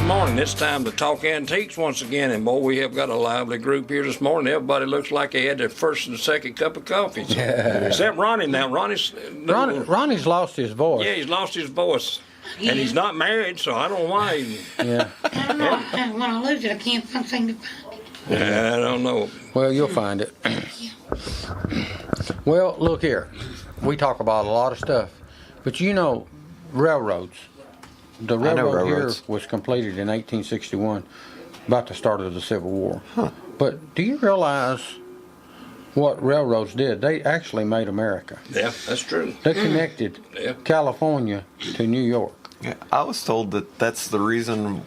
morning. It's time to talk antiques once again, and boy, we have got a lively group here this morning. Everybody looks like they had their first and second cup of coffee. So, except Ronnie now. Ronnie's lost his voice. Yeah, he's lost his voice. And he's not married, so I don't know why. Yeah. I don't know. When I lose it, I can't seem to find it. I don't know. Well, you'll find it. Well, look here. We talk about a lot of stuff. But you know, railroads. The railroad here was completed in 1861, about the start of the Civil War. Huh. But do you realize what railroads did? They actually made America. Yeah, that's true. They connected California to New York. Yeah, I was told that that's the reason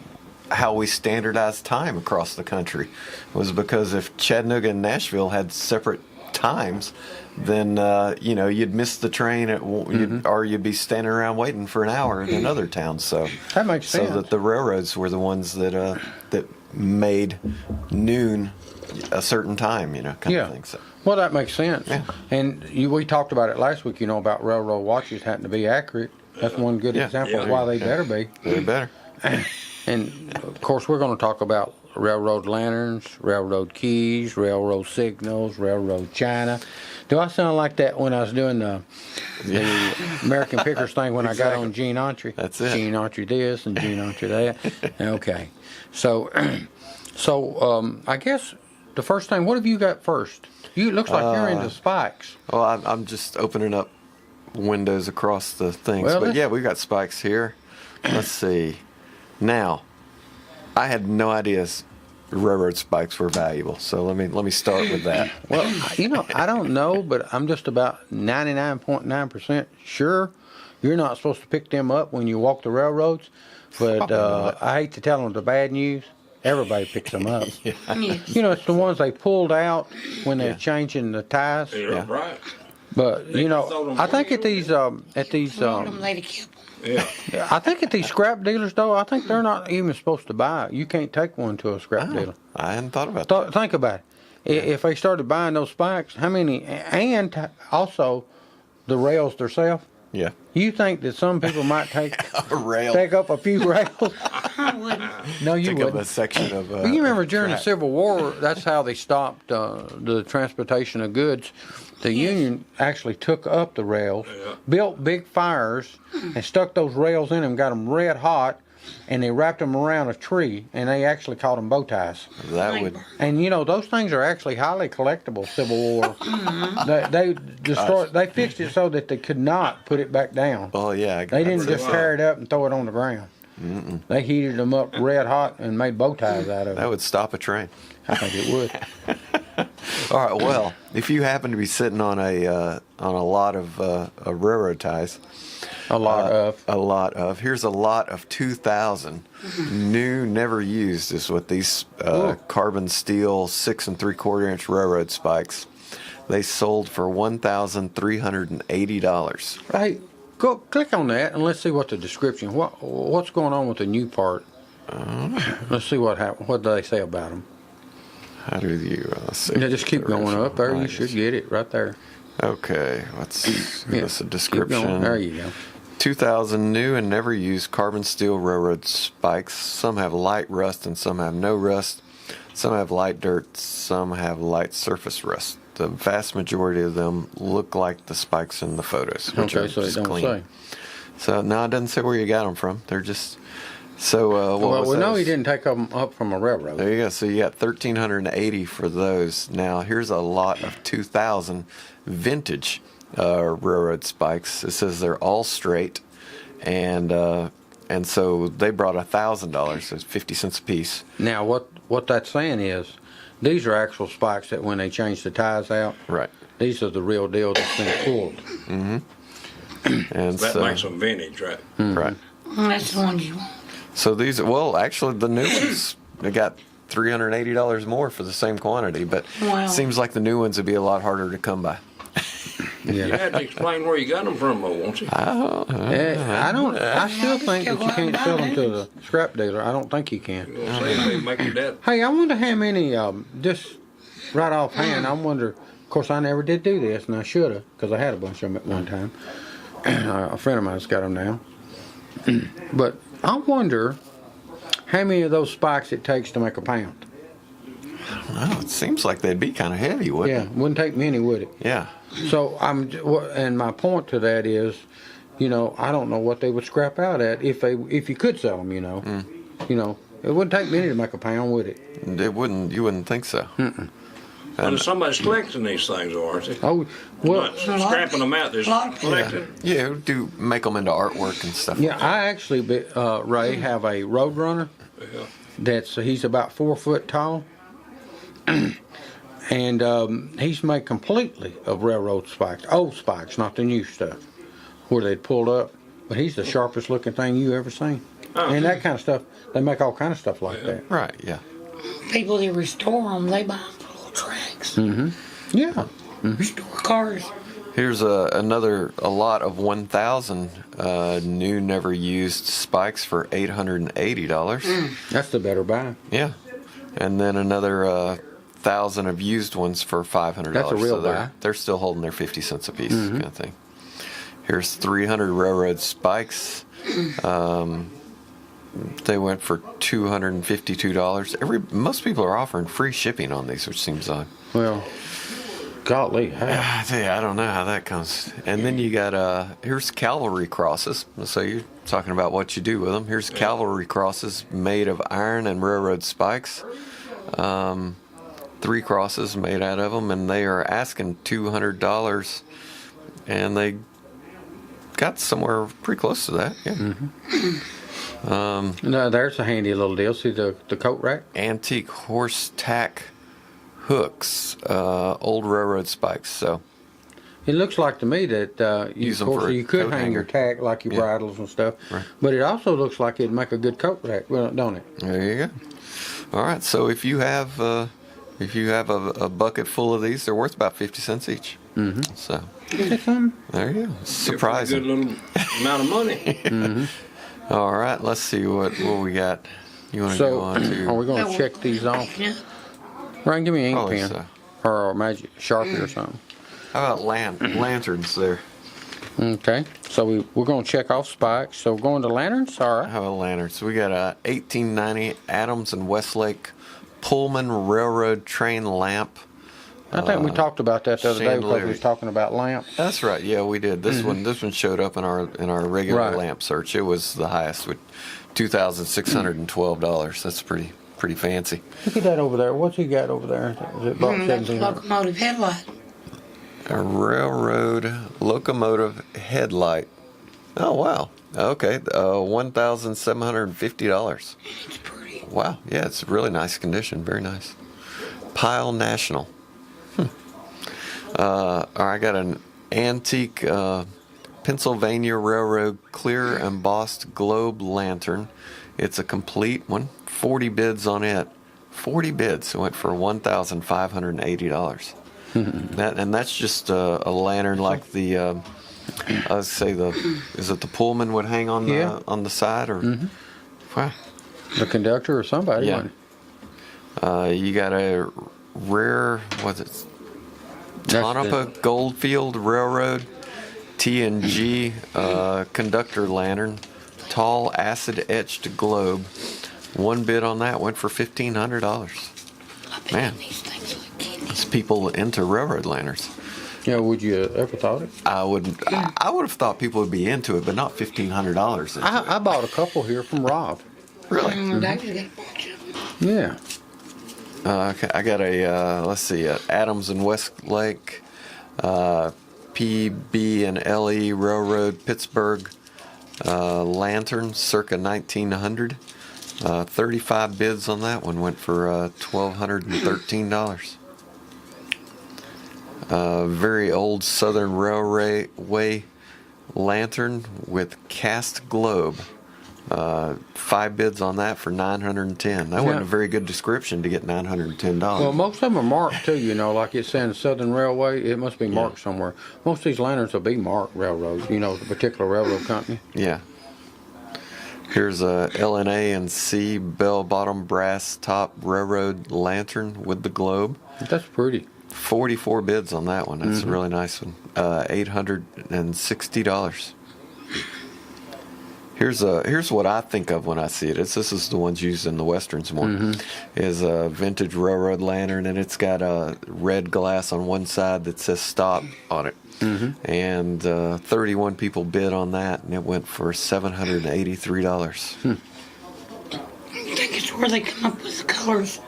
how we standardized time across the country, was because if Chattanooga and Nashville had separate times, then you'd miss the train or you'd be standing around waiting for an hour in another town. So that makes sense. So that the railroads were the ones that made noon a certain time, kind of thing. So. Well, that makes sense. Yeah. And we talked about it last week, about railroad watches having to be accurate. That's one good example of why they better be. They better. And, of course, we're going to talk about railroad lanterns, railroad keys, railroad signals, railroad china. Do I sound like that when I was doing the American Pickers thing when I got on Gene Autry? That's it. Gene Autry this and Gene Autry that. Okay. So I guess the first thing, what have you got first? It looks like you're into spikes. Well, I'm just opening up windows across the things. Well, but yeah, we got spikes here. Let's see. Now, I had no idea railroad spikes were valuable. So let me start with that. Well, I don't know, but I'm just about 99.9% sure you're not supposed to pick them up when you walk the railroads. But I hate to tell them the bad news. Everybody picks them up. Yes. It's the ones they pulled out when they're changing the ties. Yeah, right. But I think at these I think at these scrap dealers though, I think they're not even supposed to buy it. You can't take one to a scrap dealer. I hadn't thought about that. Think about it. If they started buying those spikes, how many? And also the rails themselves. Yeah. You think that some people might take a rail, take up a few rails? I wouldn't. No, you take wouldn't. up a section of. But you remember during the Civil War, that's how they stopped the transportation of goods. The Union actually took up the rails, built big fires, and stuck those rails in them, got them red hot, and they wrapped them around a tree, and they actually called them bow ties. That would. And those things are actually highly collectible. Civil War. They destroyed. They fixed it so that they could not put it back down. Oh yeah. They didn't just tear it up and throw it on the ground. Mm-mm. They heated them up red hot and made bow ties out of it. That would stop a train. I think it would. All right. Well, if you happen to be sitting on a lot of railroad ties, a lot of. Here's a lot of 2,000 new, never used is what these carbon steel 6 3/4 inch railroad spikes. They sold for $1,380. Hey, go click on that and let's see what the description. What's going on with the new part? Let's see what happened. What do they say about them? How do you see? Yeah, just keep going up there. You should get it right there. Okay, let's give us a description. Keep going. There you go. 2,000 new and never used carbon steel railroad spikes. Some have light rust and some have no rust. Some have light dirt. Some have light surface rust. The vast majority of them look like the spikes in the photos, which are so it just don't clean. say. So no, it doesn't say where you got them from. They're just so. Well, we know he didn't take them up from a railroad. There you go. So you got 1,380 for those. Now here's a lot of 2,000 vintage railroad spikes. It says they're all straight, and so they brought $1,000. So it's 50 cents a piece. Now what that's saying is, these are actual spikes that when they change the ties out, right? These are the real deal that's been pulled. Mm-hmm. And that makes them vintage, right? Mm-hmm. Right. That's the ones you want. So these, actually, the new ones, they got $380 more for the same quantity, but Wow. it seems like the new ones would be a lot harder to come by. You had to explain where you got them from, though, won't you? I still think that you can't sell them to the scrap dealer. I don't think you can. Hey, I wonder how many, just right offhand, I wonder, of course, I never did do this, and I should have, because I had a bunch of them at one time. A friend of mine's got them now. But I wonder how many of those spikes it takes to make a pound? Well, it seems like they'd be kind of heavy, Yeah, wouldn't it? wouldn't take many, would it? Yeah. So and my point to that is, I don't know what they would scrap out at if you could sell them. It wouldn't take many to make a pound, would it? It wouldn't. You wouldn't think so. And somebody's collecting these things, aren't they? Oh, well, Not scrapping them out, they're collecting. Yeah, make them into artwork and stuff. yeah. I actually, Ray, have a Roadrunner. Yeah. He's about 4 foot tall, and he's made completely of railroad spikes, old spikes, not the new stuff, where they'd pulled up. But he's the sharpest looking thing you ever seen. Oh. And that kind of stuff, they make all kind of stuff like that. Right. Yeah. People that restore them, they buy them for little tracks. Yeah. Restore cars. Here's a lot of 1,000 new, never used spikes for $880. That's the better buy. Yeah, and then another 1,000 of used ones for $500. That's a real so buy. they're still holding their 50 cents a piece, kind of thing. Here's 300 railroad spikes. They went for $252. Most people are offering free shipping on these, which seems odd. Well, golly, hey. I tell you, I don't know how that comes. And then you got here's cavalry crosses. So you're talking about what you do with them. Here's cavalry crosses made of iron and railroad spikes. 3 crosses made out of them, and they are asking $200, and they got somewhere pretty close to that. Yeah. No, there's a handy little deal. See the coat rack? Antique horse tack hooks, old railroad spikes. So It looks like to me that Use them for a you could coat hang your hanger. tack like your bridles and stuff, Right. but it also looks like it'd make a good coat rack, well, don't it? there you go. All right. So if you have a bucket full of these, they're worth about 50 cents each. Mm-hmm. So there you go. Good Surprising. little amount of money. All right. Let's see what we got. You want to go on So, are we to? going to check these off? Ryan, give me an ink Probably pen so. or a magic Sharpie or something. How about lanterns there? Okay, so we're going to check off spikes. So we're going to lanterns, all right. How about lanterns? We got a 1890 Adams and Westlake Pullman Railroad train lamp. I think we talked about that the other day because we chandelier. was talking about lamps. That's right. Yeah, we did. This one showed up in our regular Right. lamp search. It was the highest with $2,612. That's pretty fancy. Look at that over there. What's he got over there? Is it about That's a 1700? locomotive headlight. A railroad locomotive headlight. Oh wow. Okay, $1,750. It's pretty. Wow. Yeah, it's really nice condition. Very nice. Pile National. I got an antique Pennsylvania Railroad clear embossed globe lantern. It's a complete one. 40 bids on it. 40 bids. It went for $1,580. That's just a lantern like the I would say is it the Pullman would hang on Yeah. the side or wow. The conductor or somebody? Yeah. wasn't You got a rare what's it? That's Tonopah Goldfield Railroad T&G conductor lantern, tall acid etched globe. One bid on that went for $1,500. Man. These things like candy. It's people into railroad lanterns. it? Yeah, would you ever thought it? I would have thought people would be into it, but not $1,500. I bought a couple here from Rob. Really? David's got a bunch of them. Yeah. Okay, I got a let's see, Adams and Westlake, PB and LE Railroad Pittsburgh lantern, circa 1900. 35 bids on that one went for $1,213. Very old Southern Railway lantern with cast globe. 5 bids on that for $910. That wasn't a very good description to get $910. Well, most of them are marked too, like it's saying Southern Railway. It must be marked somewhere. Most of these lanterns will be marked railroad, the particular railroad company. Yeah. Here's a LNA and C bell bottom brass top railroad lantern with the globe. That's pretty. 44 bids on that one. That's a really nice one. $860. Here's what I think of when I see it. This is the ones used in the westerns more. Is a vintage railroad lantern, and it's got a red glass on one side that says "Stop" on it. And 31 people bid on that, and it went for $783. I think it's where they come up with the colors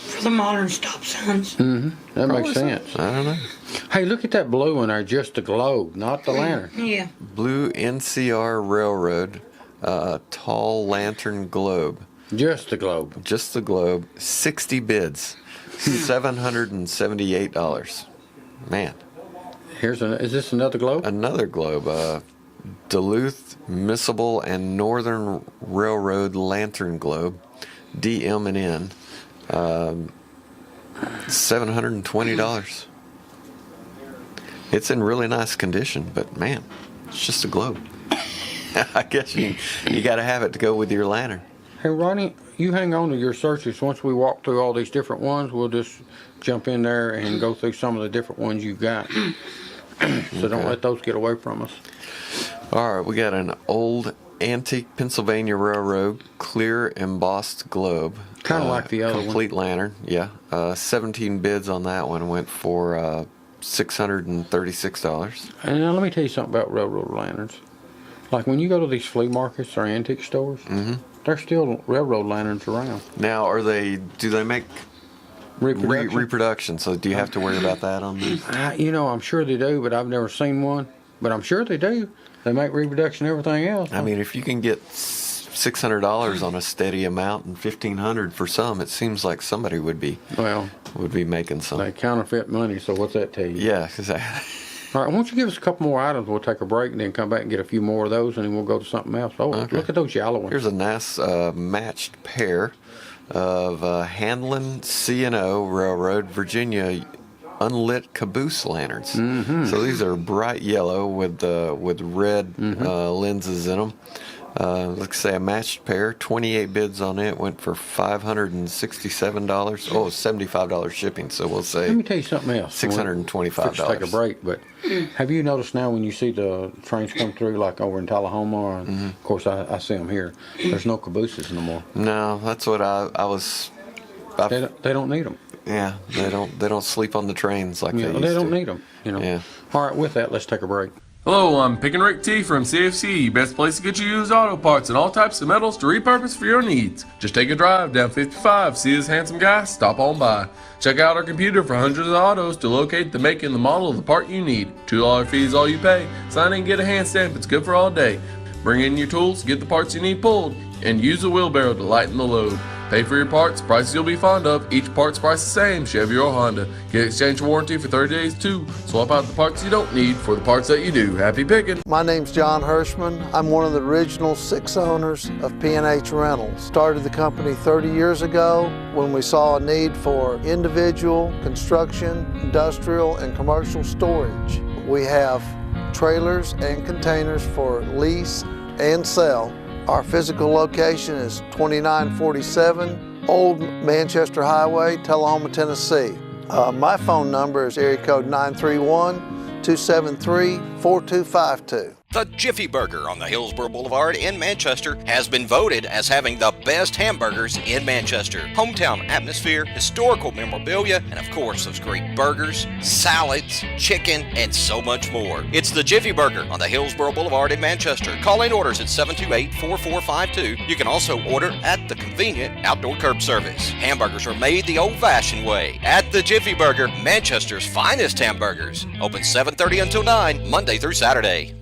for the modern stop signs. That makes sense. I don't know. Hey, look at that blue in there, just the globe, not the lantern. Yeah. Blue NCR Railroad tall lantern globe. Just the globe. Just the globe. 60 bids. $778. Man. Is this another globe? Another globe. Duluth Miscible and Northern Railroad Lantern Globe. DM and N. $720. It's in really nice condition, but man, it's just a globe. I guess you got to have it to go with your lantern. Hey, Ronnie, you hang on to your searches. Once we walk through all these different ones, we'll just jump in there and go through some of the different ones you've got. So don't let those get away from us. All right, we got an old antique Pennsylvania Railroad clear embossed globe. Kind of like the other complete lantern, yeah. 17 bids on that one, went for $636. And now let me tell you something about railroad lanterns. Like when you go to these flea markets or antique stores, there's still railroad lanterns around. Now, do they make reproduction? So do you have to worry about that on these? I'm sure they do, but I've never seen one. But I'm sure they do. They make reproduction and everything else. I mean, if you can get $600 on a steady amount and $1,500 for some, it seems like somebody would be making some. They counterfeit money, so what's that tell you? Yeah, exactly. All right, why don't you give us a couple more items? We'll take a break and then come back and get a few more of those, and then we'll go to something else. Oh, Okay. Look at those yellow ones. Here's a nice matched pair of Hanlon C&O Railroad, Virginia unlit caboose lanterns. So these are bright yellow with red lenses in them. Let's say a matched pair. 28 bids on it, went for $567. Oh, $75 shipping. So we'll say Let me tell you something else. $625. Let's take a break, but have you noticed now when you see the trains come through, like over in Tullahoma, and of course I see them here, there's no cabooses no more. No, that's what I was. They don't need them. Yeah, they don't sleep on the trains like they used to. They don't need them. Yeah. All right, with that, let's take a break. Hello, I'm Pickin' Rick T from CFC, best place to get you used auto parts and all types of metals to repurpose for your needs. Just take a drive down 55, see this handsome guy, stop on by. Check out our computer for hundreds of autos to locate the make and the model of the part you need. $2 fee is all you pay. Sign in, get a hand stamp, it's good for all day. Bring in your tools, get the parts you need pulled, and use a wheelbarrow to lighten the load. Pay for your parts, prices you'll be fond of. Each part's price the same, Chevy or Honda. Get exchange warranty for 30 days too. Swap out the parts you don't need for the parts that you do. Happy picking. My name's John Hirschman. I'm one of the original 6 owners of P&H Rentals. Started the company 30 years ago when we saw a need for individual, construction, industrial, and commercial storage. We have trailers and containers for lease and sell. Our physical location is 2947 Old Manchester Highway, Tullahoma, Tennessee. My phone number is area code 931-273-4252. The Jiffy Burger on the Hillsborough Boulevard in Manchester has been voted as having the best hamburgers in Manchester. Hometown atmosphere, historical memorabilia, and of course those great burgers, salads, chicken, and so much more. It's the Jiffy Burger on the Hillsborough Boulevard in Manchester. Call in orders at 728-4452. You can also order at the convenient outdoor curb service. Hamburgers are made the old-fashioned way at the Jiffy Burger, Manchester's finest hamburgers. Open 7:30 until 9, Monday through Saturday.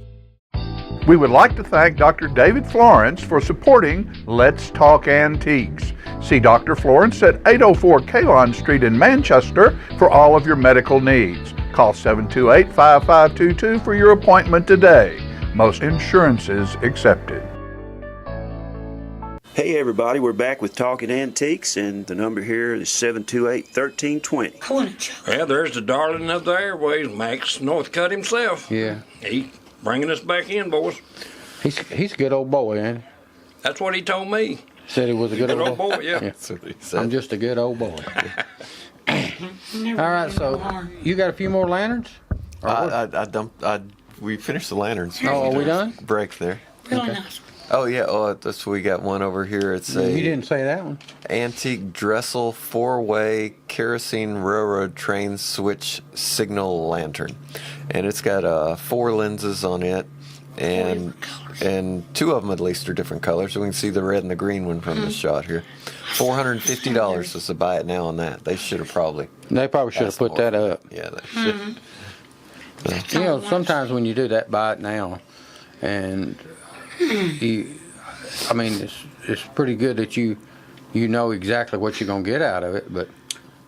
We would like to thank Dr. David Florence for supporting Let's Talk Antiques. See Dr. Florence at 804 Kalon Street in Manchester for all of your medical needs. Call 728-5522 for your appointment today. Most insurances accepted. Hey everybody, we're back with Talking Antiques, and the number here is 728-1320. I want to chuck. Yeah, there's the darling of the airways, Max Northcutt himself. Yeah. He bringing us back in, boys. He's a good old boy, ain't he? That's what he told me. Said he was a good old boy. Yeah. That's what he said. I'm just a good old boy. Never All right, been so hard. you got a few more lanterns? We finished the lanterns. Oh, are we done? Break there. Really nice. Oh yeah, that's we got one over here. It's You a didn't say that one. antique Dressel 4-way kerosene railroad train switch signal lantern, and it's got 4 lenses on it, and 2 of them at least are different colors. So we can see the red and the green one from the shot here. $450 is to buy it now on that. They should have probably. They probably should have asked put more that for it. up. Yeah, they should. That's You all know, it was. sometimes when you do that, buy it now, and I mean, it's pretty good that you know exactly what you're gonna get out of it, but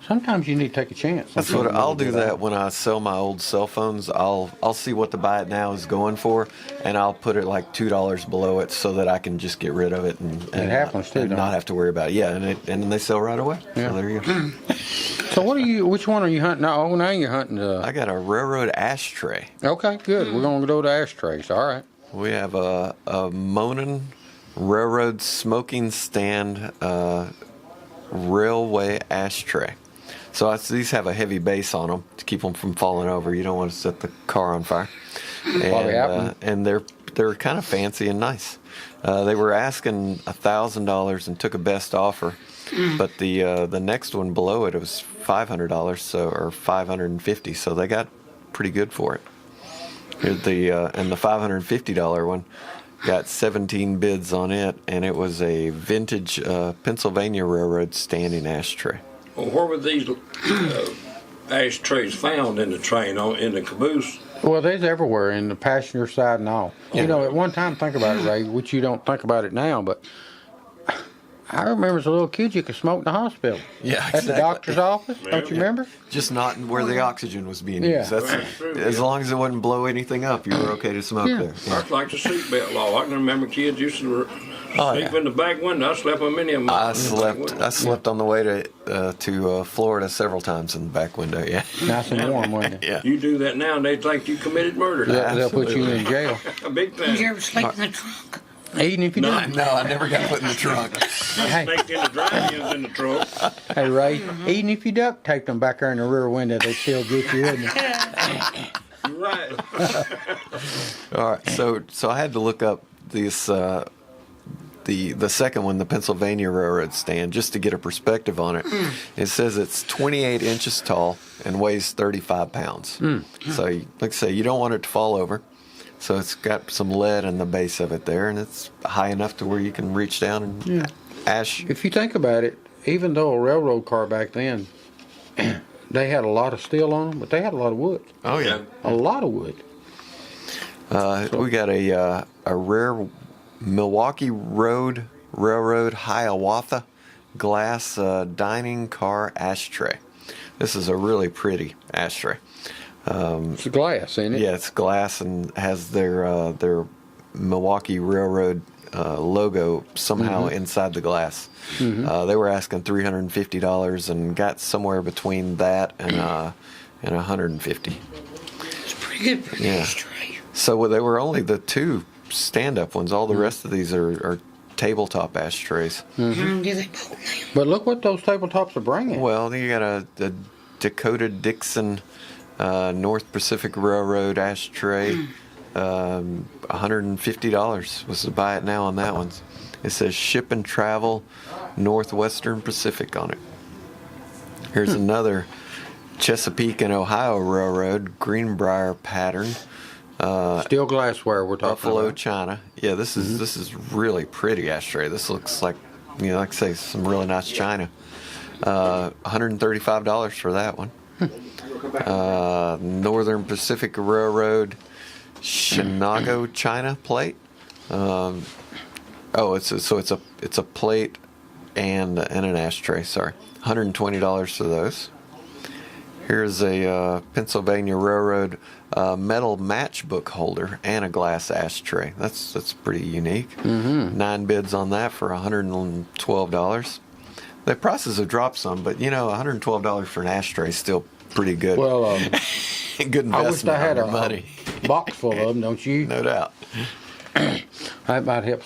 sometimes you need to take a chance. That's what I'll do. That when I sell my old cell phones, I'll see what the buy it now is going for, and I'll put it like $2 below it so that I can just get rid of it and happens too, and don't not it? have to worry about it. Yeah, and then they sell right away. Yeah. So there you go. So which one are you hunting? Oh, now you're hunting I got a railroad ashtray. Okay, good. We're gonna go to ashtrays. All right. We have a Monin railroad smoking stand railway ashtray. So these have a heavy base on them to keep them from falling over. You don't want to set the car on fire. And they're kind of fancy and nice. They were asking $1,000 and took a best offer, but the next one below it was $500, or $550. So they got pretty good for it. Here's and the $550 one got 17 bids on it, and it was a vintage Pennsylvania Railroad standing ashtray. Well, where were these ashtrays found in the train, in the caboose? Well, there's everywhere in the passenger side and all. You know, at one time, think about it, Ray, which you don't think about it now, but I remember as a little kid you could smoke in the hospital. Yeah, At the exactly. doctor's office, don't you remember? Just not where the oxygen was being Yeah. used. That's true, as long as it wouldn't blow anything up, you were okay to smoke Yeah. there. That's like the seatbelt law. I can remember kids used to Oh, sleep yeah. in the back window. I slept on many of them. I slept on the way to Florida several times in the back window. Yeah, Nice and warm, wasn't it? yeah. You do that now, and they think you committed murder. They'll put you in jail. A big Did you thing. ever sleep in the trunk? Even if you No. didn't. No, I never got put in the trunk. Hey, Snaked in the drive-ins in the truck. hey, Ray, even if you duct taped them back there in the rear window, they still get you, wouldn't they? You're right. All right, so I had to look up this the second one, the Pennsylvania Railroad stand, just to get a perspective on it. It says it's 28 inches tall and weighs 35 pounds. So, like I say, you don't want it to fall over. So it's got some lead in the base of it there, and it's high enough to where you can reach down and ash. If you think about it, even though a railroad car back then, they had a lot of steel on them, but they had a lot of wood. Oh yeah. A lot of wood. We got a rare Milwaukee Railroad Hiawatha glass dining car ashtray. This is a really pretty ashtray. It's glass, ain't it? Yeah, it's glass and has their Milwaukee Railroad logo somehow inside the glass. They were asking $350 and got somewhere between that and $150. It's pretty good for Yeah. the ashtray. So they were only the 2 stand-up ones. All the rest of these are tabletop ashtrays. Do they both now? But look what those tabletops are bringing. Well, you got a Dakota Dixon North Pacific Railroad ashtray. $150 was to buy it now on that one. It says Ship and Travel Northwestern Pacific on it. Here's another Chesapeake and Ohio Railroad Greenbrier pattern. Steel glassware we're talking Buffalo, about. China. Yeah, this is really pretty ashtray. This looks like, like I say, some really nice china. $135 for that one. Northern Pacific Railroad Shinago China plate. It's a plate and an ashtray. Sorry, $120 for those. Here's a Pennsylvania Railroad metal matchbook holder and a glass ashtray. That's pretty unique. 9 bids on that for $112. The prices have dropped some, but $112 for an ashtray is still pretty good. Well, Good investment I wish I had on your a money. box full of them, don't you? No doubt. That might help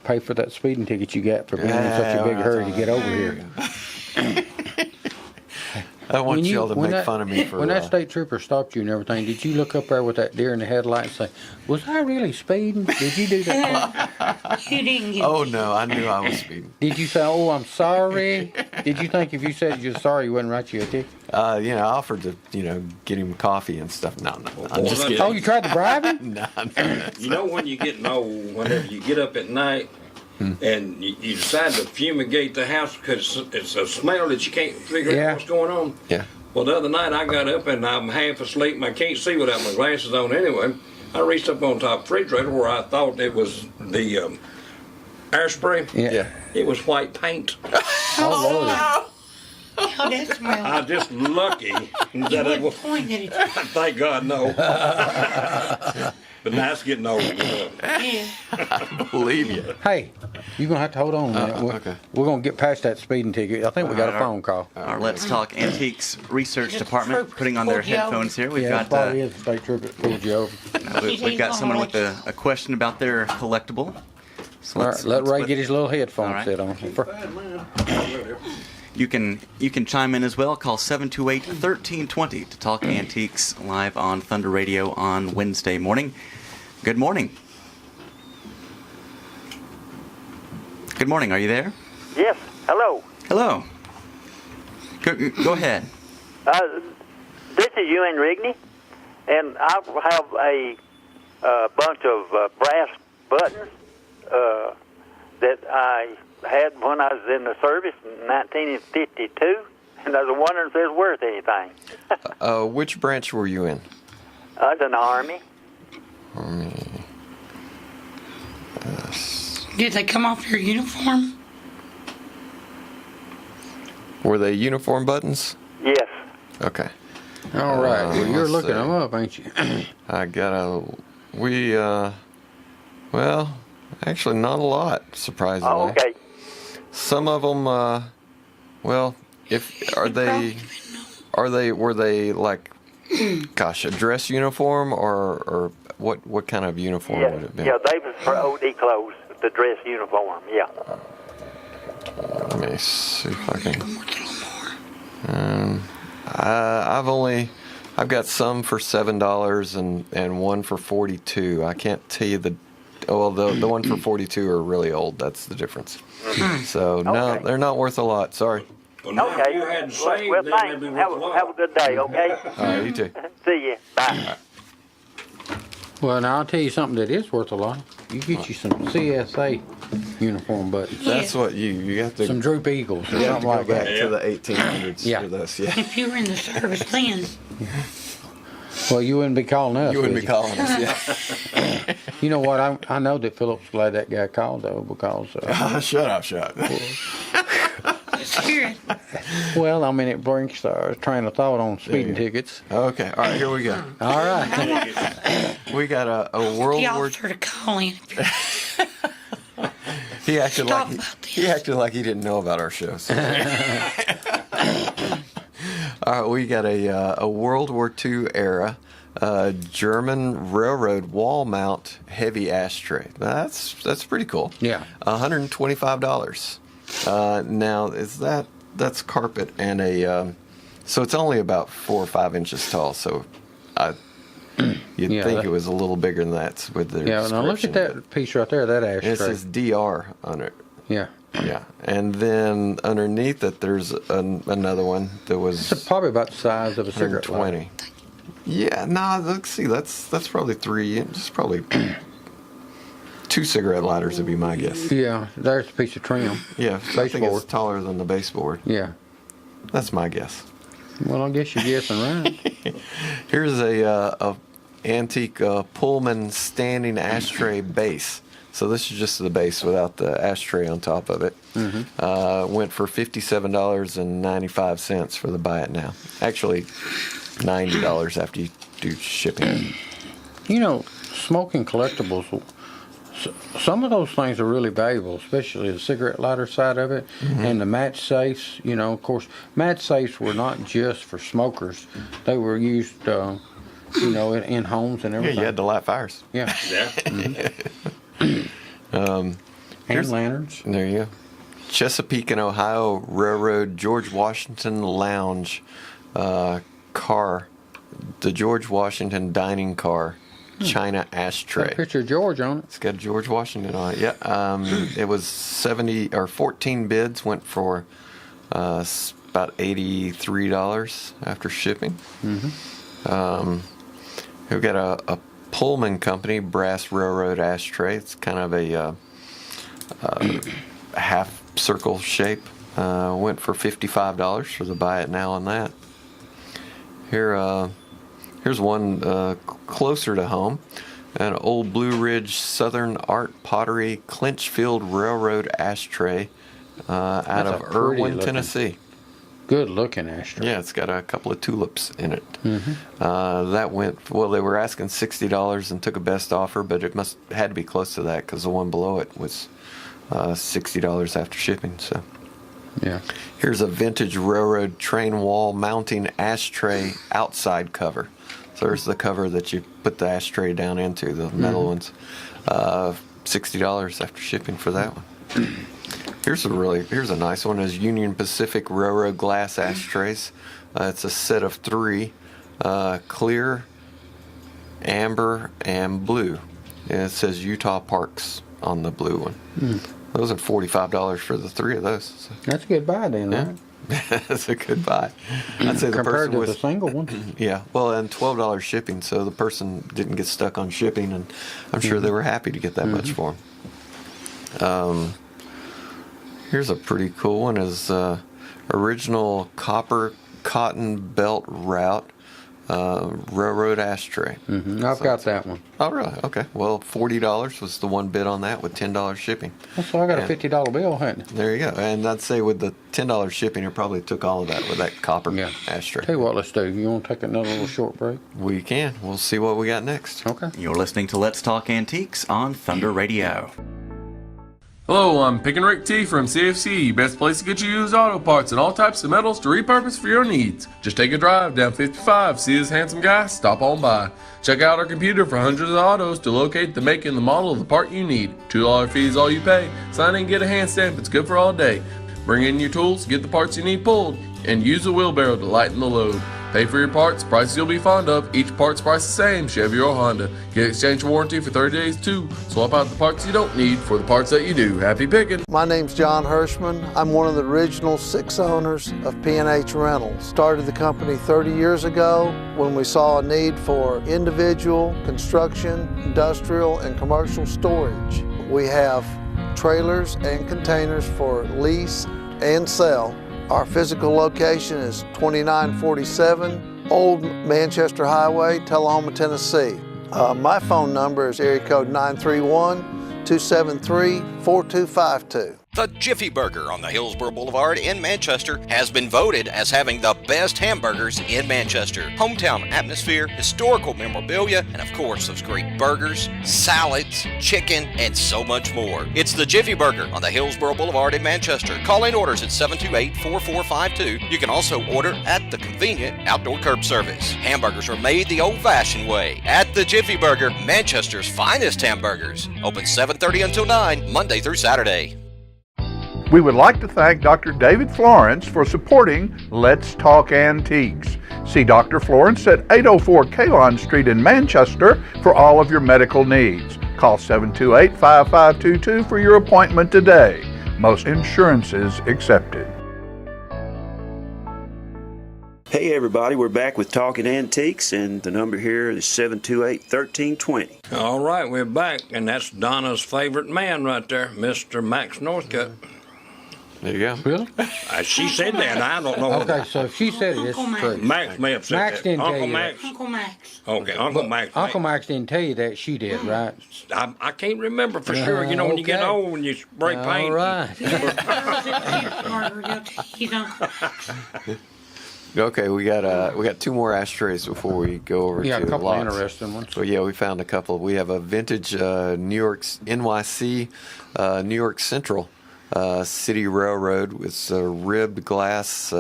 pay for that speeding ticket you got for being in such a big hurry to get over here. I want When y'all to when make that- fun of me for when that state trooper stopped you and everything. Did you look up there with that deer in the headlight and say, "Was I really speeding?" Did you do that? You didn't get Oh no, I knew I was speeding. Did you say, "Oh, I'm sorry"? Did you think if you said you're sorry, you wouldn't write you a ticket? I offered to, get him coffee and stuff. No, I'm just kidding. Oh, you tried to bribe him? No. You know when you're getting old, whenever you get up at night and you decide to fumigate the house because it's a smell that you can't figure Yeah. out what's going on. Yeah. Well, the other night I got up and I'm half asleep and I can't see without my glasses on anyway. I reached up on top of the refrigerator where I thought it was the air spray. Yeah. It was white paint. Oh, Lord. How that smell? I'm just lucky You that it wouldn't was. point at it. Thank God, no. But now it's getting old. Yeah. Believe you. Hey, you're going to have to hold on a minute. Okay. We're going to get past that speeding ticket. I think we got a phone call. Our Let's Talk Antiques Research Just Department for- putting on their pulled you over. headphones here. We've Yeah, it got probably is the state trooper that pulled you over. we've got someone with a question about their collectible. So All right, let Ray put- get his little headphone All right. set on. You can chime in as well. Call 728-1320 to talk antiques live on Thunder Radio on Wednesday morning. Good morning. Good morning. Are you there? Yes, hello. Hello. Go ahead. This is Ewan Rigney, and I have a bunch of brass buttons that I had when I was in the service in 1952, and I was wondering if they're worth anything. Which branch were you in? I was in the Army. Did they come off your uniform? Were they uniform buttons? Yes. Okay. All right. Well, you're let's looking see. them up, ain't you? I got well, actually not a lot, surprisingly. Oh, okay. Some of them, well, were they like, gosh, a dress uniform or what kind of uniform would it have been? Yeah, they was for OD clothes, the dress uniform, yeah. Let me see if I can. I've got some for $7 and one for $42. I can't tell you the one for $42 are really old. That's the difference. So no, they're not worth a lot. Sorry. Well, now Okay. if you hadn't saved Well, them, thanks. they'd be Have worthwhile. a good day, okay? All right, you too. See you. Bye. Well, now I'll tell you something that is worth a lot. You get you some CSA uniform buttons. That's what you have to. Some Droop Eagles or You have something to go like back that. to the 1800s Yeah. for this. Yeah. If you were in the service then, Well, you wouldn't be calling us. You wouldn't would be calling us. Yeah. You know what? I know that Philip's glad that guy called though, because Shut up. let's hear it. well, I mean it brings our train of thought on speeding tickets. Okay. All right. Here we go. All right. We got a World The War. officer to call in. He acted Stop like about this. he acted like he didn't know about our shows. All right, we got a World War II era German railroad wall mount heavy ashtray. That's pretty cool. Yeah. $125. Now that's carpet and so it's only about 4 or 5 inches tall. So you'd Yeah, think that- it was a little bigger than that with the Yeah. Now look at that piece right there. That It ashtray. says DR on it. Yeah. Yeah, and then underneath it, there's another one that was It's probably about the size of a cigarette lighter. 120. Yeah, nah. Let's see. That's probably 3 inches. Probably 2 cigarette lighters would be my guess. Yeah. There's a piece of trim. Yeah, so I think it's Baseboard. taller than the baseboard. Yeah. That's my guess. Well, I guess you're guessing right. Here's a antique Pullman standing ashtray base. So this is just the base without the ashtray on top of it. Went for $57.95 for the buy it now. Actually, $90 after you do shipping. You know, smoking collectibles, some of those things are really valuable, especially the cigarette lighter side of it and the match safes. You know, of course, match safes were not just for smokers. They were used, in homes and Yeah, everything. you had to light fires. Yeah. Yeah. And lanterns. There you go. Chesapeake and Ohio Railroad George Washington Lounge car, the George Washington dining car, China ashtray. Got a picture of George on it. It's got George Washington on it. Yeah. It was 14 bids, went for about $83 after shipping. We've got a Pullman Company brass railroad ashtray. It's kind of a half circle shape. Went for $55 for the buy it now on that. Here's one closer to home. An old Blue Ridge Southern Art Pottery Clinchfield Railroad ashtray out of Irwin, Tennessee. Good looking ashtray. Yeah, it's got a couple of tulips in it. That went, well, they were asking $60 and took a best offer, but it had to be close to that because the one below it was $60 after shipping. So, yeah. Here's a vintage railroad train wall mounting ashtray outside cover. So there's the cover that you put the ashtray down into, the metal ones. $60 after shipping for that one. Here's a nice one. Is Union Pacific Railroad glass ashtrays. It's a set of 3, clear, amber, and blue. And it says Utah Parks on the blue one. Those are $45 for the 3 of those. So. That's a good buy then, right? That's a good buy. I'd say the compared person to was the single one. Yeah, well, and $12 shipping, so the person didn't get stuck on shipping, and I'm sure they were happy to get that much for them. Here's a pretty cool one. Is original copper cotton belt route railroad ashtray. I've got that one. Oh, really? Okay. Well, $40 was the one bid on that with $10 shipping. So I got a $50 bill, hadn't I? There you go. And I'd say with the $10 shipping, it probably took all of that with that copper ashtray. Tell you what, let's do. You want to take another little short break? We can. We'll see what we got next. Okay. You're listening to Let's Talk Antiques on Thunder Radio. Hello, I'm Pick and Rick T from CFC, best place to get you used auto parts and all types of metals to repurpose for your needs. Just take a drive down 55, see this handsome guy, stop on by. Check out our computer for hundreds of autos to locate the make and the model of the part you need. $2 fee is all you pay. Sign in and get a hand stamp, it's good for all day. Bring in your tools, get the parts you need pulled, and use a wheelbarrow to lighten the load. Pay for your parts, prices you'll be fond of. Each part's price the same, Chevy or Honda. Get exchange warranty for 30 days too. Swap out the parts you don't need for the parts that you do. Happy picking. My name's John Hirschman. I'm one of the original 6 owners of P&H Rentals. Started the company 30 years ago when we saw a need for individual, construction, industrial, and commercial storage. We have trailers and containers for lease and sell. Our physical location is 2947 Old Manchester Highway, Tullahoma, Tennessee. My phone number is area code 931-273-4252. The Jiffy Burger on the Hillsborough Boulevard in Manchester has been voted as having the best hamburgers in Manchester. Hometown atmosphere, historical memorabilia, and of course those great burgers, salads, chicken, and so much more. It's the Jiffy Burger on the Hillsborough Boulevard in Manchester. Call in orders at 728-4452. You can also order at the convenient outdoor curb service. Hamburgers are made the old-fashioned way at the Jiffy Burger, Manchester's finest hamburgers. Open 7:30 until 9, Monday through Saturday. We would like to thank Dr. David Florence for supporting Let's Talk Antiques. See Dr. Florence at 804 Kalon Street in Manchester for all of your medical needs. Call 728-5522 for your appointment today. Most insurances accepted. Hey everybody, we're back with Talking Antiques, and the number here is 728-1320. All right, we're back, and that's Donna's favorite man right there, Mr. Max Northcutt. There you go. Really? She said that, and I don't know. Okay, so if she said it, it's Uncle Max. true. Max may have said Max that. didn't tell Uncle you Max. Uncle Max. Okay, Uncle Max. Uncle Max didn't tell you that. She did, right? I can't remember for sure. You know, when you get Okay. old and you spray paint. All right. He's Uncle Max. Okay, we got 2 more ashtrays before we go over Yeah, to a couple lots. of interesting ones. So yeah, we found a couple. We have a vintage New York's NYC New York Central City Railroad with a ribbed glass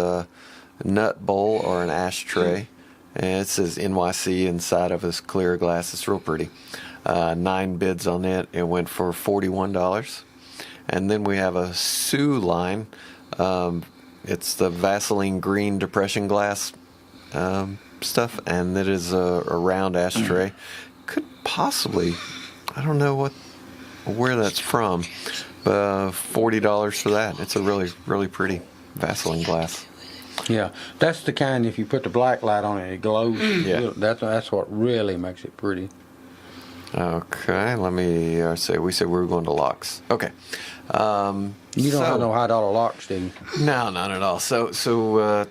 nut bowl or an ashtray, and it says NYC inside of this clear glass. It's real pretty. 9 bids on it. It went for $41. And then we have a Sioux line. It's the Vaseline green depression glass stuff, and it is a round ashtray. Could possibly, I don't know where that's from, but $40 for that. It's a really, really pretty Vaseline glass. Yeah, that's the kind. If you put the black light on it, it glows. Yeah. That's what really makes it pretty. Okay, let me say. We said we were going to locks. Okay. You don't have no $100 locks, do you? No, not at all. So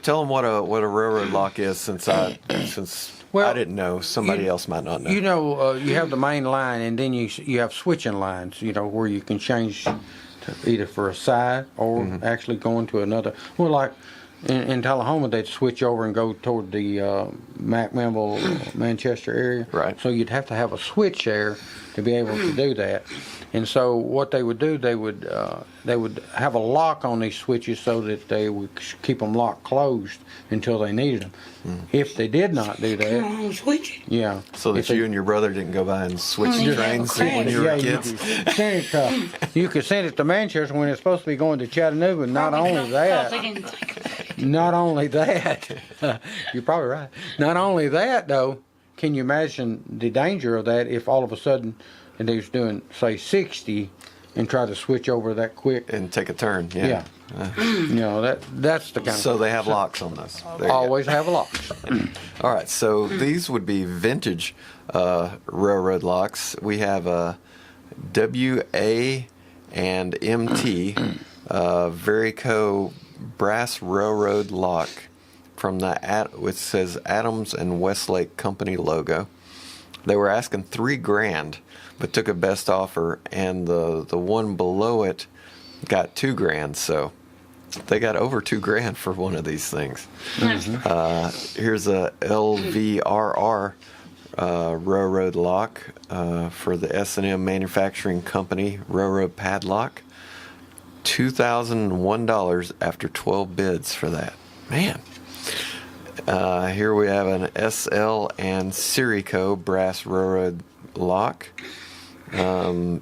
tell them what a railroad lock is, since I didn't know. Somebody else might not know. You know, you have the main line, and then you have switching lines. You know, where you can change to either for a side or actually going to another. Well, like in Tullahoma, they'd switch over and go toward the McMinnville, Manchester area. Right. So you'd have to have a switch there to be able to do that. And so what they would do, they would have a lock on these switches so that they would keep them locked closed until they needed them. If they did not do that, switch it. Yeah. So that you and your brother didn't go by and switch the trains when you were kids. You could send it to Manchester when it's supposed to be going to Chattanooga. Not only that, you're probably right. Not only that, though, can you imagine the danger of that if all of a sudden they was doing, say, 60 and try to switch over that quick and take a turn? Yeah. You know, that's the kind of. So they have locks on those. Always have locks. All right, so these would be vintage railroad locks. We have a WA and MT Verico brass railroad lock from it says Adams and Westlake Company logo. They were asking $3,000, but took a best offer, and the one below it got $2,000. So they got over $2,000 for one of these things. Here's a LVRR railroad lock for the S&M Manufacturing Company railroad padlock. $2,001 after 12 bids for that. Man. Here we have an SL and Sirico brass railroad lock. One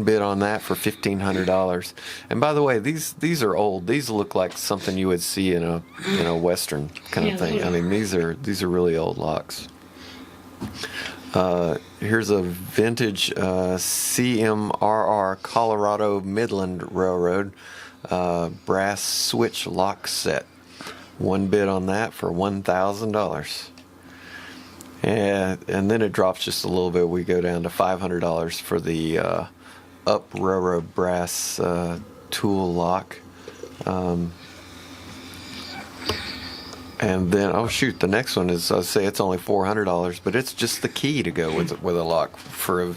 bid on that for $1,500. And by the way, these are old. These look like something you would see in a Western kind of thing. I mean, these are really old locks. Here's a vintage CMRR Colorado Midland Railroad brass switch lock set. One bid on that for $1,000. And then it drops just a little bit. We go down to $500 for the up railroad brass tool lock. And then, the next one is, I'll say it's only $400, but it's just the key to go with a lock for a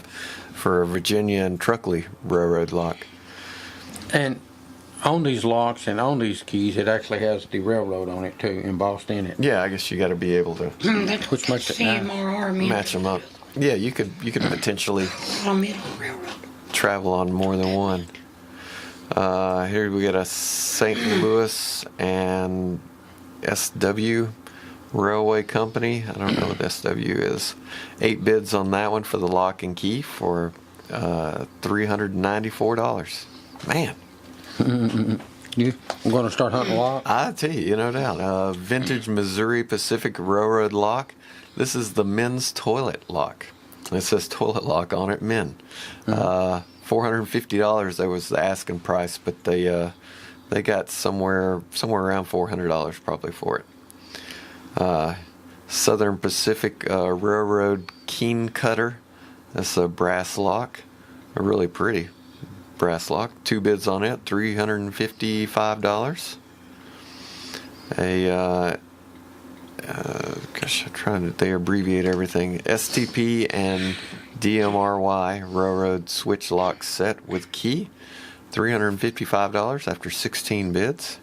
Virginia and Truckley railroad lock. And on these locks and on these keys, it actually has the railroad on it too, embossed in it. Yeah, I guess you got to be able to which makes it match them up. Yeah, you could potentially travel on more than one. Here we got a St. Louis and SW Railway Company. I don't know what SW is. 8 bids on that one for the lock and key for $394. Man. I'm going to start hunting locks? I tell you, no doubt. Vintage Missouri Pacific Railroad lock. This is the men's toilet lock. It says toilet lock on it, men. $450. That was the asking price, but they got somewhere around $400 probably for it. Southern Pacific Railroad Keen Cutter. That's a brass lock. A really pretty brass lock. 2 bids on it, $355. They abbreviate everything. STP and DMRY Railroad Switch Lock Set with key, $355 after 16 bids.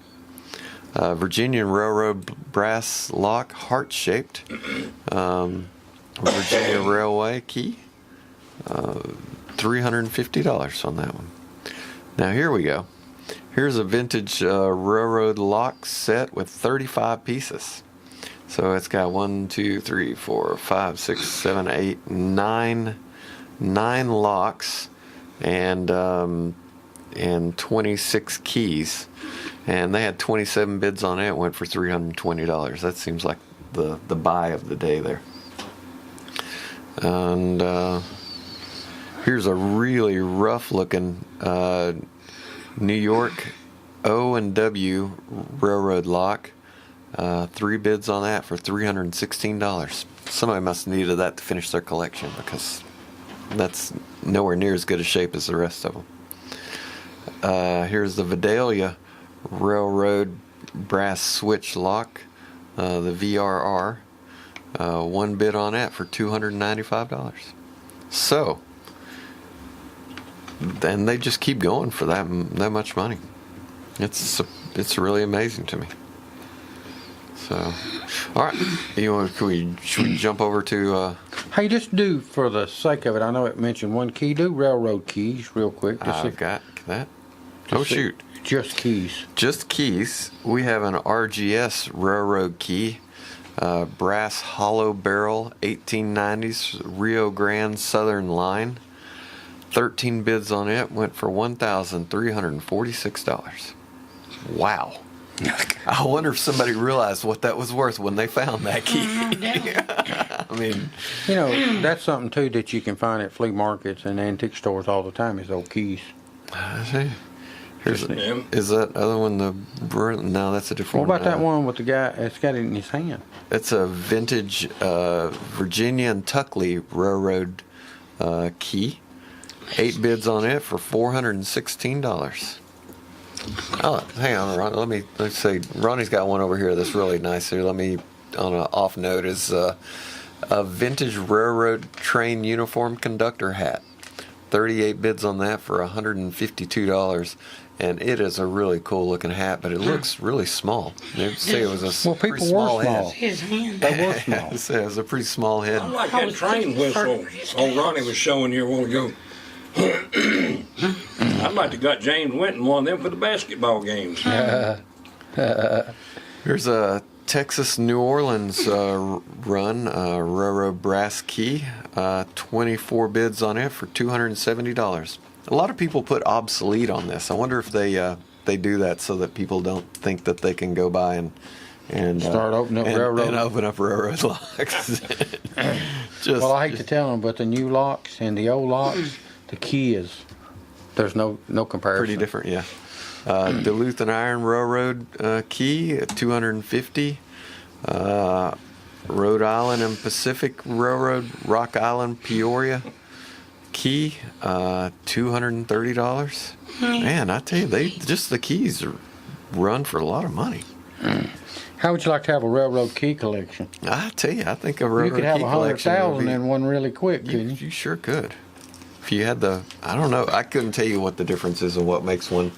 Virginia Railroad Brass Lock, heart-shaped. Virginia Railway key, $350 on that one. Now here we go. Here's a vintage railroad lock set with 35 pieces. So it's got 1, 2, 3, 4, 5, 6, 7, 8, 9 locks, and and 26 keys, and they had 27 bids on it. It went for $320. That seems like the buy of the day there. And here's a really rough looking New York O&W railroad lock. 3 bids on that for $316. Somebody must have needed that to finish their collection, because that's nowhere near as good a shape as the rest of them. Here's the Vidalia Railroad brass switch lock, the VRR. 1 bid on that for $295. So, and they just keep going for that much money. It's really amazing to me. So, all right, should we jump over to? Hey, just do, for the sake of it, I know it mentioned one key. Do railroad keys real quick. I've got that. Oh shoot! Just keys. Just keys. We have an RGS railroad key, brass hollow barrel, 1890s Rio Grande Southern Line. 13 bids on it, went for $1,346. Wow. I wonder if somebody realized what that was worth when they found that key. I mean, you know, that's something too that you can find at flea markets and antique stores all the time, is old keys. I see. Is that other one the? No, that's a different one. What about that one with the guy that's got it in his hand? It's a vintage Virginia and Tuckley Railroad key. 8 bids on it for $416. Oh, hang on, Ron. Let's say Ronnie's got one over here that's really nice. Here, let me, on an off note, is a vintage railroad train uniform conductor hat. 38 bids on that for $152, and it is a really cool looking hat, but it looks really small. They'd say it was a pretty small head. His hand. They were small. It was a pretty small head. I like that train whistle old Ronnie was showing here a while ago. I'd like to got James Winton one of them for the basketball games. Here's a Texas New Orleans run railroad brass key. 24 bids on it for $270. A lot of people put obsolete on this. I wonder if they do that so that people don't think that they can go by and start opening up railroad and open up railroad locks. Well, I hate to tell them, but the new locks and the old locks, the key is, there's no comparison. Pretty different, yeah. Duluth and Iron Railroad key at $250. Rhode Island and Pacific Railroad Rock Island Peoria key, $230. Man, I tell you, the keys run for a lot of money. How would you like to have a railroad key collection? I tell you, I think a railroad You could have key 100,000 in one really quick, couldn't you? You sure could. If you had I don't know, I couldn't tell you what the difference is and what makes one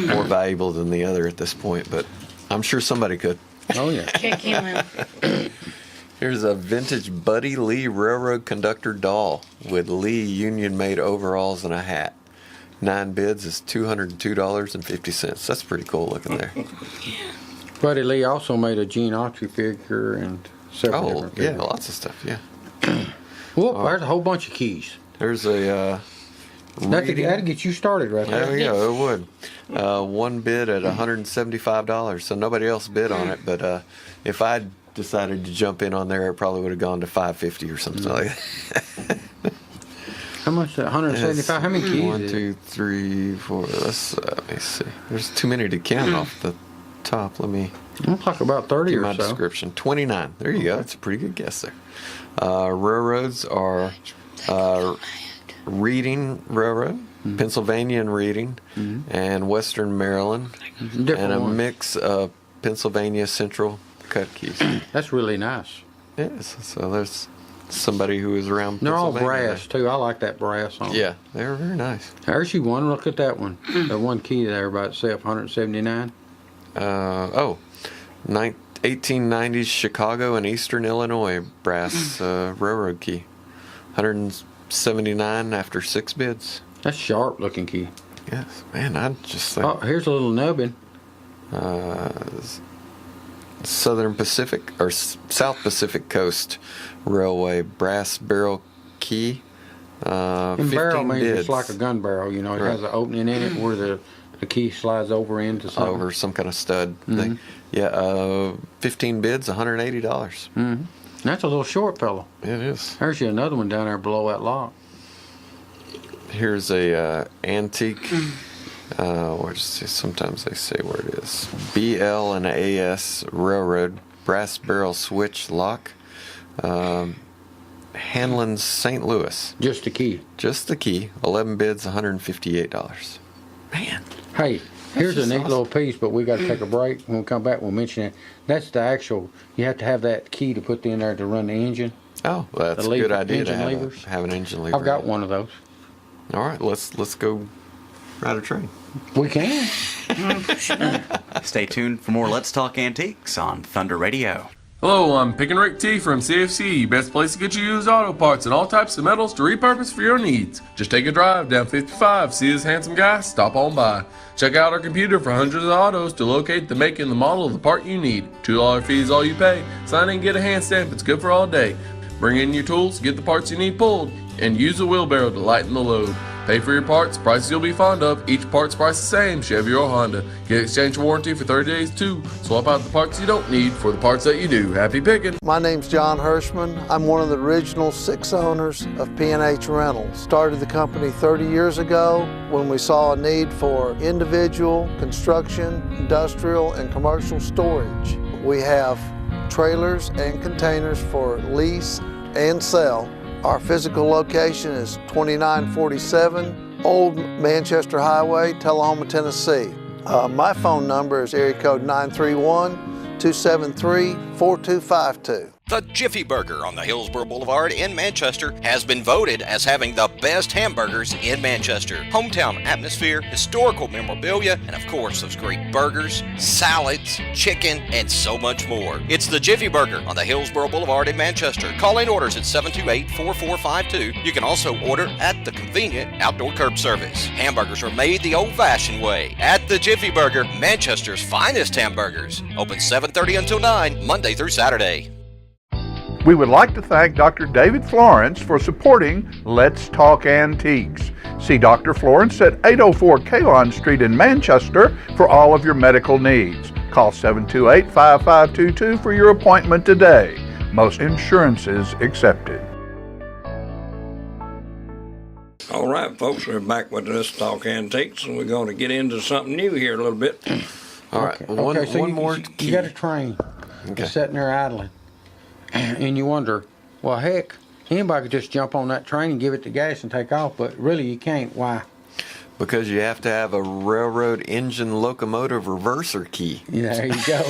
more valuable than the other at this point, but I'm sure somebody could. Oh, yeah. Check him out. Here's a vintage Buddy Lee Railroad Conductor doll with Lee Union-made overalls and a hat. 9 bids is $202.50. That's pretty cool looking there. Buddy Lee also made a Gene Autry figure and several different figures. Yeah, lots of stuff, yeah. Whoop, there's a whole bunch of keys. There's a That'd get you started right there. There we go, it would. 1 bid at $175, so nobody else bid on it, but if I decided to jump in on there, it probably would have gone to $550 or something like that. How much? 175? How many keys? 1, 2, 3, 4. Let me see. There's too many to count off the top. Let me. I'll talk about 30 or my so. description. 29. There you go. That's a pretty good guess there. Railroads are Reading Railroad, Pennsylvania and Reading, and Western Maryland, and a mix of Pennsylvania Central cut keys. That's really nice. Yes. So there's somebody who is around. They're all brass too. I like that brass on them. Yeah, they're very nice. There's you one. Look at that one. The one key there by itself, 179. 1890s Chicago and Eastern Illinois brass railroad key. 179 after 6 bids. That's sharp looking key. Yes, man. I just think. Oh, here's a little nubbin. Southern Pacific or South Pacific Coast Railway brass barrel key, And 15 barrel means bids. it's like a gun barrel, you know. It Right. has an opening in it where the key slides over into something. Over some kind of stud thing. Yeah, 15 bids, $180. Mm-hmm. That's a little short fellow. It is. There's you another one down there below that lock. Here's a antique. Sometimes they say where it is. BL and AS Railroad brass barrel switch lock. Hanlon's St. Louis. Just the key. Just the key. 11 bids, $158. Man. Hey, here's a just neat awesome. little piece, but we got to take a break. When we come back, we'll mention it. That's the actual. You have to have that key to put in there to run the engine. Oh, well, that's The a good lever- idea to engine have, levers. have an engine lever. I've got one of those. All right, let's go ride a train. We can. Stay tuned for more Let's Talk Antiques on Thunder Radio. Hello, I'm Pickin' Rick T from CFC, best place to get you used auto parts and all types of metals to repurpose for your needs. Just take a drive down 55, see this handsome guy, stop on by. Check out our computer for hundreds of autos to locate the make and the model of the part you need. $2 fee is all you pay. Sign in and get a hand stamp, it's good for all day. Bring in your tools, get the parts you need pulled, and use a wheelbarrow to lighten the load. Pay for your parts, prices you'll be fond of. Each part's price the same, Chevy or Honda. Get exchange warranty for 30 days too. Swap out the parts you don't need for the parts that you do. Happy picking! My name's John Hirschman. I'm one of the original 6 owners of P&H Rentals. Started the company 30 years ago when we saw a need for individual, construction, industrial, and commercial storage. We have trailers and containers for lease and sell. Our physical location is 2947 Old Manchester Highway, Tullahoma, Tennessee. My phone number is area code 931-273-4252. The Jiffy Burger on the Hillsborough Boulevard in Manchester has been voted as having the best hamburgers in Manchester. Hometown atmosphere, historical memorabilia, and of course those great burgers, salads, chicken, and so much more. It's the Jiffy Burger on the Hillsborough Boulevard in Manchester. Call in orders at 728-4452. You can also order at the convenient outdoor curb service. Hamburgers are made the old-fashioned way at the Jiffy Burger, Manchester's finest hamburgers. Open 7:30 until 9, Monday through Saturday. We would like to thank Dr. David Florence for supporting Let's Talk Antiques. See Dr. Florence at 804 Kalon Street in Manchester for all of your medical needs. Call 728-5522 for your appointment today. Most insurances accepted. All right, folks, we're back with Let's Talk Antiques, and we're going to get into something new here a little bit. All right, Okay, one so more you key. got a train Okay. sitting there idling, and you wonder, well, heck, anybody could just jump on that train and give it the gas and take off, but really you can't. Why? Because you have to have a railroad engine locomotive reverser key. Yeah, there you go.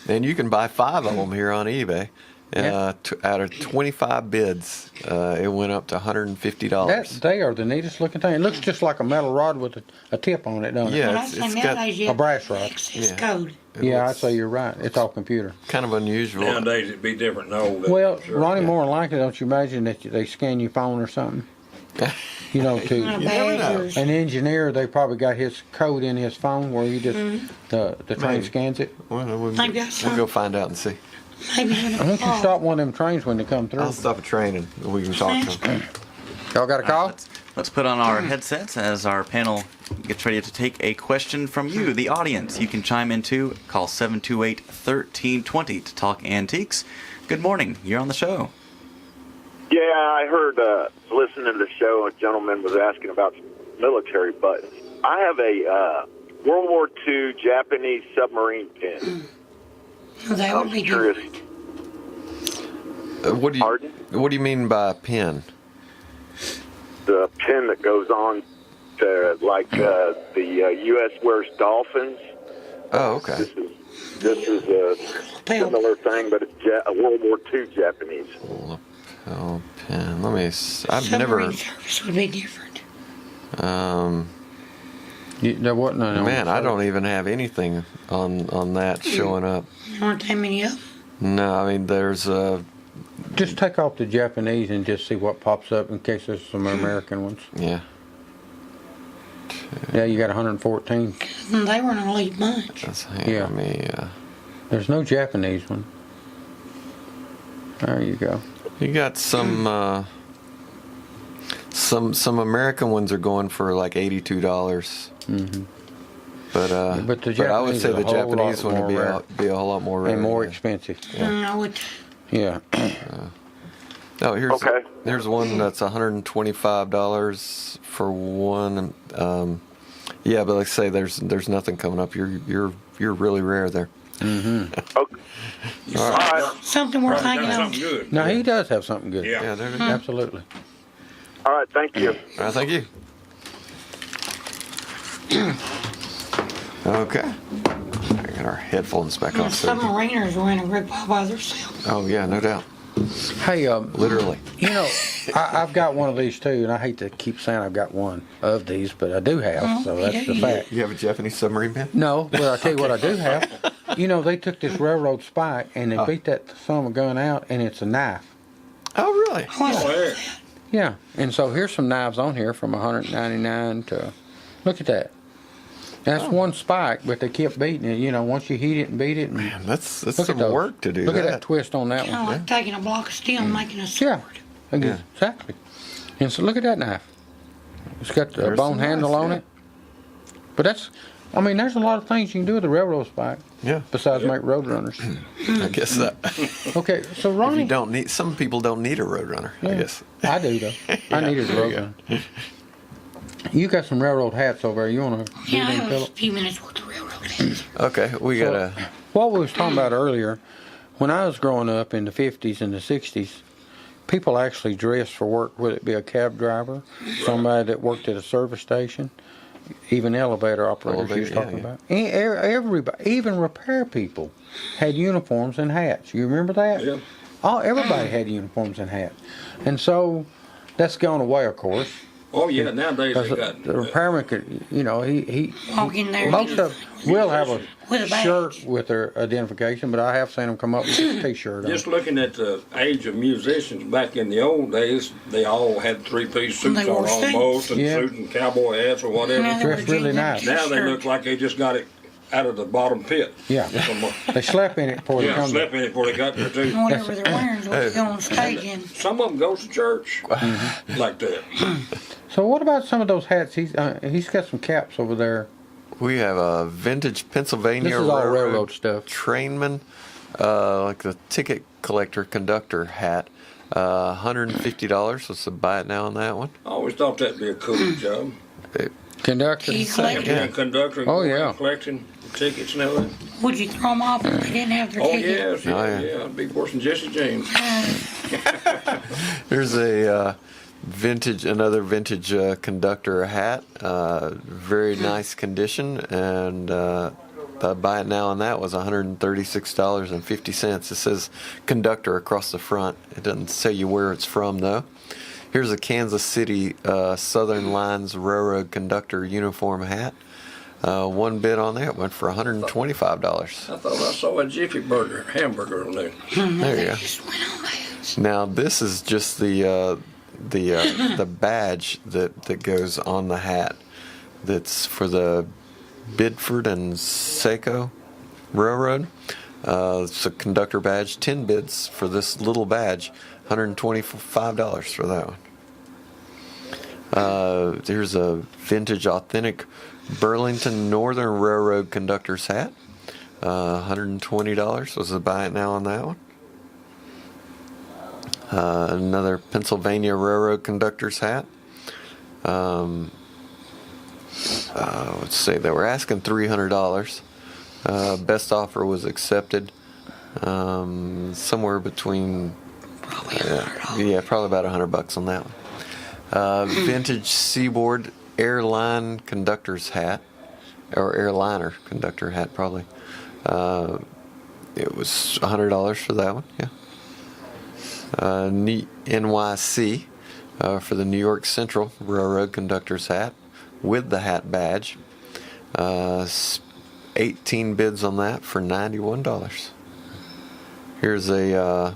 And you can buy 5 of them here on eBay. Out of 25 bids, it went up to $150. They are the neatest looking thing. It looks just like a metal rod with a tip on it, don't it? Yeah, Well, I it's say got nowadays a brass rod. access Yeah. code. Yeah, I'd say you're right. It's all computer. kind of unusual. Nowadays it'd be different than old days. Well, Sure. Ronnie, more than likely, don't you imagine that they scan your phone or something? You know, Not a to bad know. yours. an engineer, they probably got his code in his phone where he just the train Maybe. scans it. Well, we'll I've got go some. find out and see. Maybe in Why the don't you fall. stop one of them trains when they come through? I'll stop a train and we can talk to them. Y'all got a call? Let's put on our headsets as our panel gets ready to take a question from you, the audience. You can chime in too. Call 728-1320 to talk antiques. Good morning. You're on the show. Yeah, I heard, listening to the show, a gentleman was asking about military buttons. I have a World War II Japanese submarine pin. That would be curious. good. What do you mean by a pin? The pin that goes on to, like, the U.S. wears dolphins. Oh, okay. This is a similar thing, but it's a World War II Japanese. Oh, pin. Let me. I've never. Submarine service would be different. There wasn't none. Man, I don't even have anything on that showing up. There aren't that many of them. No, I mean there's Just take off the Japanese and just see what pops up in case there's some American ones. yeah. Yeah, you got 114. They were an elite bunch. Yeah. Me. There's no Japanese one. There you go. You got some Some American ones are going for like $82. Mm-hmm. But I would Japanese say is a the whole Japanese lot one would more be a whole lot more rare. and more yeah. expensive. I would. Yeah. Oh, here's Okay. Here's one that's $125 for one. Yeah, but like I say, there's nothing coming up. You're really rare there. Mm-hmm. Okay. All right. Something worth Probably thinking got of. something good. No, he does have something good. Yeah. Yeah, there it is. Absolutely. All right. Thank you. All right, thank you. Okay. I got our headphones back on. So. Submariners were in a group all by themselves. Oh yeah, no doubt. Hey, Literally. you know, I've got one of these too, and I hate to keep saying I've got one of these, but I do have, so that's the fact. You have a Japanese submarine pen? No, but I'll tell you what I do have. You know, they took this railroad spike and they beat that son of a gun out, and it's a knife. Oh really? Oh, yeah. Yeah, and so here's some knives on here from 199 to, look at that. That's one spike, but they kept beating it. You know, once you heat it and beat it. And Man, that's look some at those. work to do. Look at that twist on that Kind of one. like taking a block of steel and making a sword. Yeah, exactly. And so look at that knife. It's got the There's bone some handle knives, on yeah. it. But that's, I mean, there's a lot of things you can do with a railroad spike Yeah, besides make road runners. I guess that. Okay, so If Ronnie, you don't need, some people don't need a roadrunner. I Yeah. guess. I do though. I needed a there road you runner. You got some railroad hats over there. You want to do Yeah, I them, have a Philip? few minutes with the railroad heads. Okay, we So, gotta. what we was talking about earlier, when I was growing up in the 50s and the 60s, people actually dressed for work, whether it be a cab driver, somebody that worked at a service station, even elevator operators you was talking about. Everybody, even repair people, had uniforms and hats. You remember that? Yeah. Everybody had uniforms and hats. And so that's gone away, of course. Oh, yeah. Nowadays they Because got. the repairman could, you know, he Walk in there. most of will have a With a badge. shirt with their identification, but I have seen them come up with a T-shirt on. Just looking at the age of musicians back in the old days, they all had three-piece suits They on wore suits. almost, and Yeah. suits and cowboy hats or whatever. Now they Dressed wear really jeans and nice. a Now they t-shirt. look like they just got it out of the bottom pit. Yeah, they slept in it before they Yeah, come. slept in it before they got there too. Whatever they're wearing is what they go on stage in. Some of them goes to church Mm-hmm. like that. So what about some of those hats? He's got some caps over there. We have a vintage Pennsylvania This is all railroad stuff. trainman, like the ticket collector conductor hat. $150. So buy it now on that one. I always thought that'd be a cool job. Conductor. Key collector. Being a conductor and Oh, going yeah. around collecting tickets and everything. Would you throw them off if they didn't have their Oh, ticket? yes, yeah, Oh, yeah. yeah. I'd be worse than Jesse James. Here's a another vintage conductor hat. Very nice condition, and buy it now on that was $136.50. It says conductor across the front. It doesn't say you where it's from though. Here's a Kansas City Southern Lines Railroad conductor uniform hat. One bid on that went for $125. I thought I saw a Jiffy Burger hamburger on there. There you go. Just went on that. Now this is just the badge that goes on the hat. That's for the Bidford and Saco Railroad. It's a conductor badge. 10 bids for this little badge. $125 for that one. Here's a vintage authentic Burlington Northern Railroad conductor's hat. $120 was the buy it now on that one. Another Pennsylvania Railroad conductor's hat. Let's see, they were asking $300. Best offer was accepted. Somewhere between, probably about $100 on that one. Vintage Seaboard Airline conductor's hat, or airliner conductor hat, probably. It was $100 for that one. Yeah. NYC for the New York Central Railroad conductor's hat with the hat badge. 18 bids on that for $91. Here's a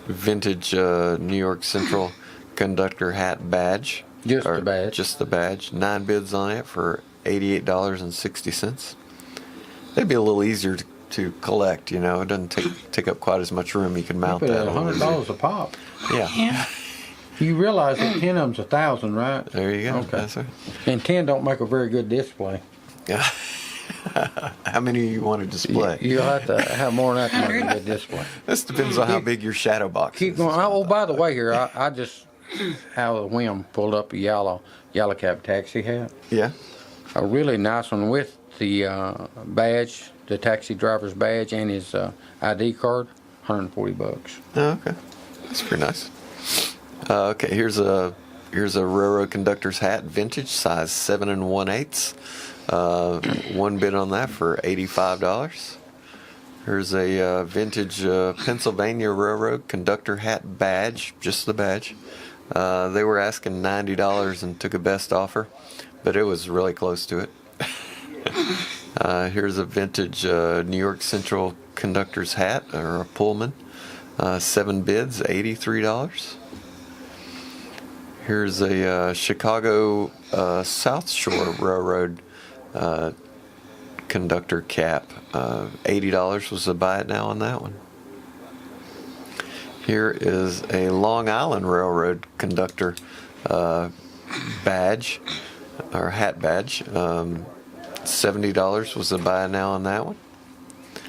vintage New York Central conductor hat badge. Just the badge. Just the badge. 9 bids on it for $88.60. It'd be a little easier to collect, you know. It doesn't take up quite as much room. You can mount But that. $100 a pop. Yeah. You realize that 10 of them's 1,000, right? There you go. Okay. That's right. And 10 don't make a very good display. Yeah. How many you want to display? You'll have to have more than that to make a good display. This depends on how big your shadow box Keep is. going. Oh, by the way, here I just out of the whim pulled up a yellow cab taxi hat. Yeah. A really nice one with the badge, the taxi driver's badge, and his ID card. $140. Oh, okay. That's pretty nice. Okay, here's a railroad conductor's hat, vintage, size 7 1/8. One bid on that for $85. Here's a vintage Pennsylvania Railroad conductor hat badge, just the badge. They were asking $90 and took a best offer, but it was really close to it. Here's a vintage New York Central conductor's hat, or a Pullman. 7 bids, $83. Here's a Chicago South Shore Railroad conductor cap. $80 was the buy it now on that one. Here is a Long Island Railroad conductor badge, or hat badge. $70 was the buy now on that one.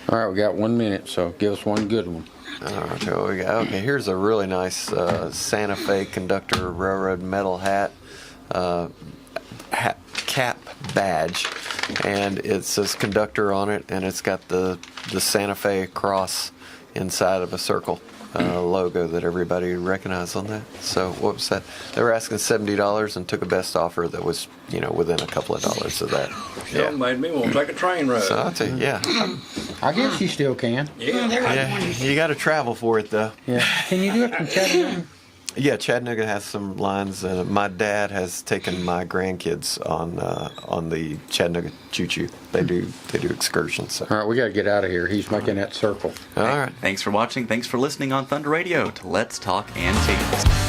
All right, we got 1 minute, so give us one good one. All right, here we go. Okay, here's a really nice Santa Fe Conductor Railroad metal hat, cap badge, and it says conductor on it, and it's got the Santa Fe cross inside of a circle logo that everybody recognized on that. So what was that? They were asking $70 and took a best offer that was, within a couple of dollars of that. Yeah, made me want to take a train ride. So I'll tell you, yeah. I guess you still can. Yeah, you got to travel for it though. Yeah. Can you do it from Chattanooga? Yeah, Chattanooga has some lines. My dad has taken my grandkids on the Chattanooga choo-choo. They do excursions. So. All right, we got to get out of here. He's making that circle. All right. Thanks for watching. Thanks for listening on Thunder Radio to Let's Talk Antiques.